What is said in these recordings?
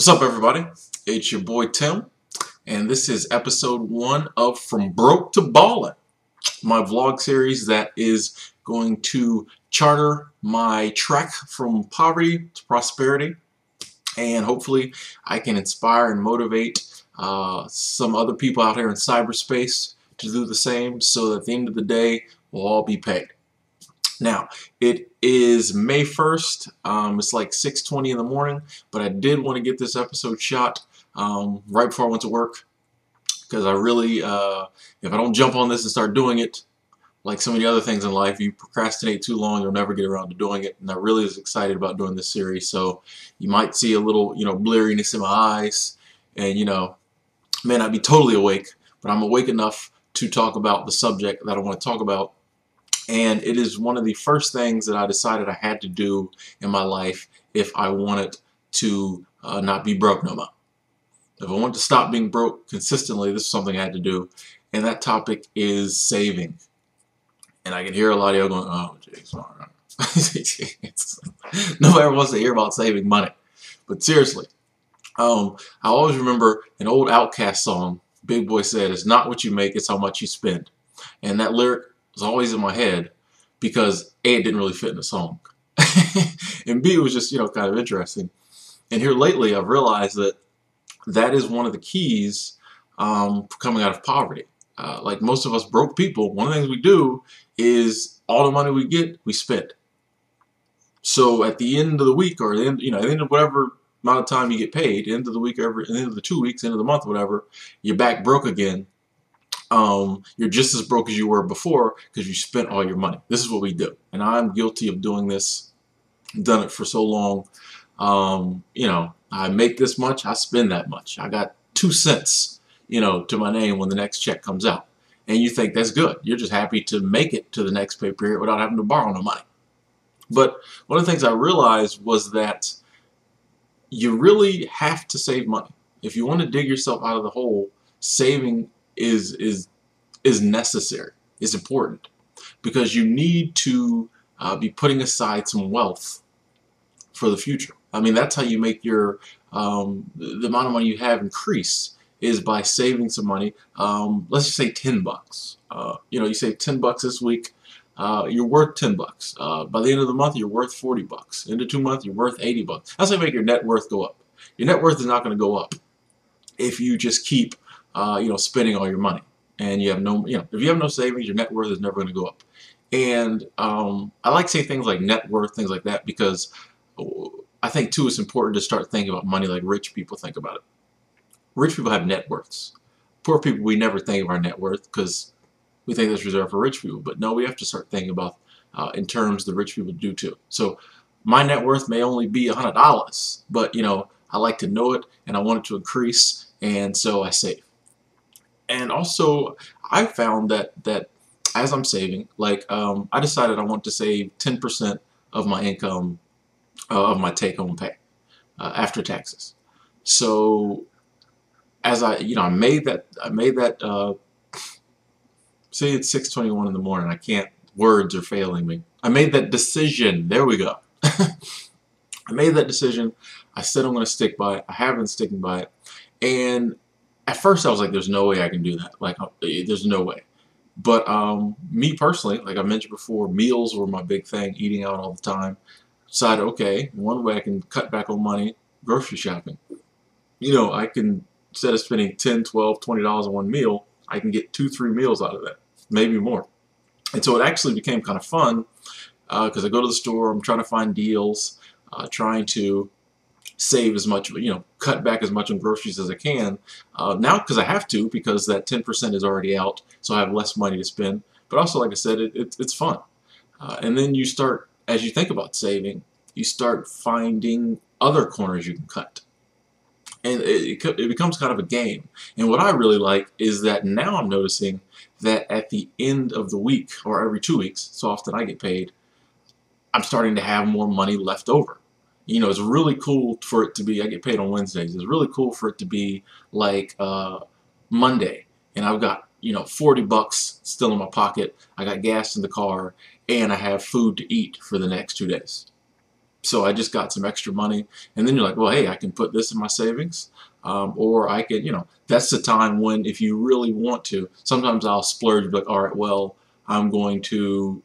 What's up, everybody? It's your boy Tim, and this is episode 1 of From Broke to Ballin', my vlog series that is going to charter my trek from poverty to prosperity, and hopefully I can inspire and motivate some other people out here in cyberspace to do the same, so that at the end of the day we'll all be paid. Now, it is May 1st. It's like 6:20 in the morning, but I did want to get this episode shot right before I went to work, because I really, if I don't jump on this and start doing it, like so many other things in life, you procrastinate too long, you'll never get around to doing it. And I really was excited about doing this series, so you might see a little, bleariness in my eyes, and, may not be totally awake, but I'm awake enough to talk about the subject that I want to talk about. And it is one of the first things that I decided I had to do in my life if I wanted to not be broke no more. If I wanted to stop being broke consistently, this is something I had to do. And that topic is saving. And I can hear a lot of you going, oh, jeez, nobody ever wants to hear about saving money. But seriously, I always remember an old Outkast song. Big Boy said, "It's not what you make, it's how much you spend." And that lyric was always in my head because A, it didn't really fit in the song, and B, it was just, kind of interesting. And here lately I've realized that that is one of the keys coming out of poverty. Like most of us broke people, one of the things we do is all the money we get, we spend. So at the end of the week, or the end, at the end of whatever amount of time you get paid, end of the week, at the end of the 2 weeks, end of the month, whatever, you're back broke again. You're just as broke as you were before because you spent all your money. This is what we do, and I'm guilty of doing this. I've done it for so long. I make this much, I spend that much. I got 2 cents, to my name when the next check comes out, and you think that's good. You're just happy to make it to the next pay period without having to borrow no money. But one of the things I realized was that you really have to save money if you want to dig yourself out of the hole. Saving is necessary, is important, because you need to be putting aside some wealth for the future. I mean, that's how you make your the amount of money you have increase, is by saving some money. Let's just say $10. You save $10 this week, you're worth $10. By the end of the month, you're worth $40. Into 2 months, you're worth $80. That's how you make your net worth go up. Your net worth is not going to go up if you just keep spending all your money, and you have no, if you have no savings, your net worth is never going to go up. And I like to say things like net worth, things like that, because I think too it's important to start thinking about money like rich people think about it. Rich people have net worths. Poor people, we never think of our net worth because we think that's reserved for rich people. But no, we have to start thinking about in terms the rich people do too. So my net worth may only be $100, but I like to know it, and I want it to increase, and so I save. And also, I found that as I'm saving, like I decided I want to save 10% of my income, of my take-home pay after taxes. So as I made that. See, it's 6:21 in the morning. I can't. Words are failing me. I made that decision. There we go. I made that decision. I said I'm going to stick by it. I have been sticking by it, and at first I was like, there's no way I can do that. Like, there's no way. But me personally, like I mentioned before, meals were my big thing, eating out all the time. Decided, okay, one way I can cut back on money, grocery shopping. I can, instead of spending $10, $12, $20 on one meal, I can get 2, 3 meals out of that, maybe more. And so it actually became kind of fun because I go to the store, I'm trying to find deals, trying to save as much, cut back as much on groceries as I can. Now, because I have to, because that 10% is already out, so I have less money to spend. But also, like I said, it's fun. And then you start, as you think about saving, you start finding other corners you can cut. And it becomes kind of a game. And what I really like is that now I'm noticing that at the end of the week, or every 2 weeks, so often I get paid, I'm starting to have more money left over. It's really cool for it to be, I get paid on Wednesdays, it's really cool for it to be like Monday, and I've got, $40 still in my pocket, I got gas in the car, and I have food to eat for the next 2 days. So I just got some extra money, and then you're like, well, hey, I can put this in my savings, or I could, that's the time when, if you really want to, sometimes I'll splurge, like, all right, well, I'm going to,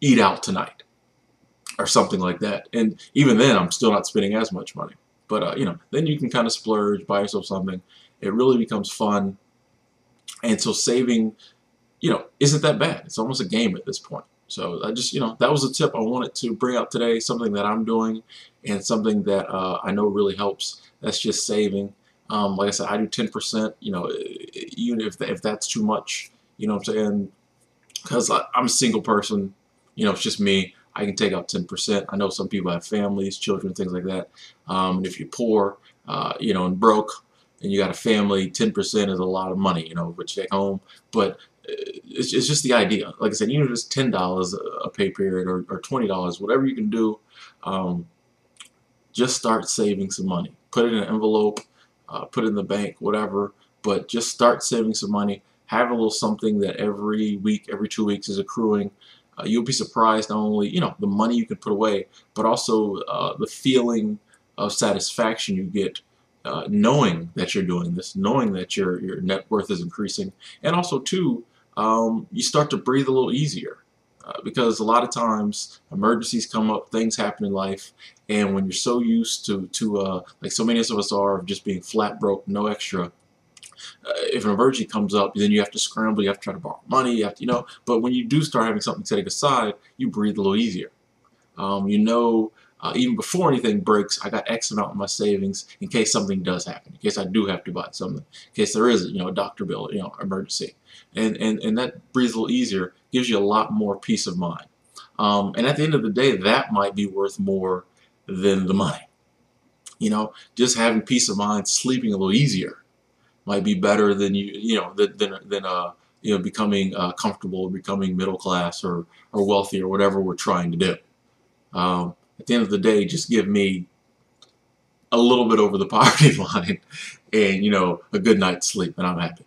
eat out tonight, or something like that. And even then, I'm still not spending as much money. But, then you can kind of splurge, buy yourself something. It really becomes fun. And so saving, isn't that bad. It's almost a game at this point. So I just, that was a tip I wanted to bring up today, something that I'm doing and something that I know really helps. That's just saving. Like I said, I do 10%, even if that's too much, what I'm saying? Because I'm a single person, it's just me. I can take out 10%. I know some people have families, children, things like that. And if you're poor, and broke, and you got a family, 10% is a lot of money, which you take home. But it's just the idea. Like I said, even if it's $10 a pay period, or $20, whatever you can do, just start saving some money. Put it in an envelope, put it in the bank, whatever. But just start saving some money. Have a little something that every week, every 2 weeks is accruing. You'll be surprised not only the money you can put away, but also the feeling of satisfaction you get knowing that you're doing this, knowing that your net worth is increasing, and also too, you start to breathe a little easier, because a lot of times emergencies come up, things happen in life, and when you're so used to like so many of us are, of just being flat broke, no extra. If an emergency comes up, then you have to scramble, you have to try to borrow money, you have to, but when you do start having something setting aside, you breathe a little easier. Even before anything breaks, I got X amount in my savings in case something does happen, in case I do have to buy something, in case there is, a doctor bill, emergency. And that breathes a little easier, gives you a lot more peace of mind. And at the end of the day, that might be worth more than the money. Just having peace of mind, sleeping a little easier might be better than becoming comfortable, becoming middle class or wealthy or whatever we're trying to do. At the end of the day, just give me a little bit over the poverty line and, a good night's sleep, and I'm happy.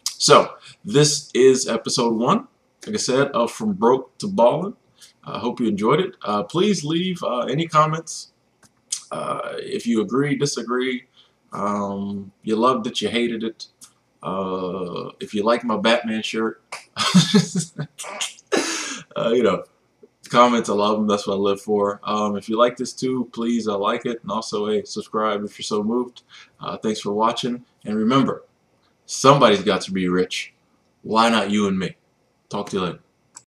So this is episode 1, like I said, of From Broke to Ballin'. I hope you enjoyed it. Please leave any comments. If you agree, disagree, you loved it, you hated it. If you like my Batman shirt, comments, I love them. That's what I live for. If you like this too, please like it, and also, hey, subscribe if you're so moved. Thanks for watching, and remember, somebody's got to be rich. Why not you and me? Talk to you later.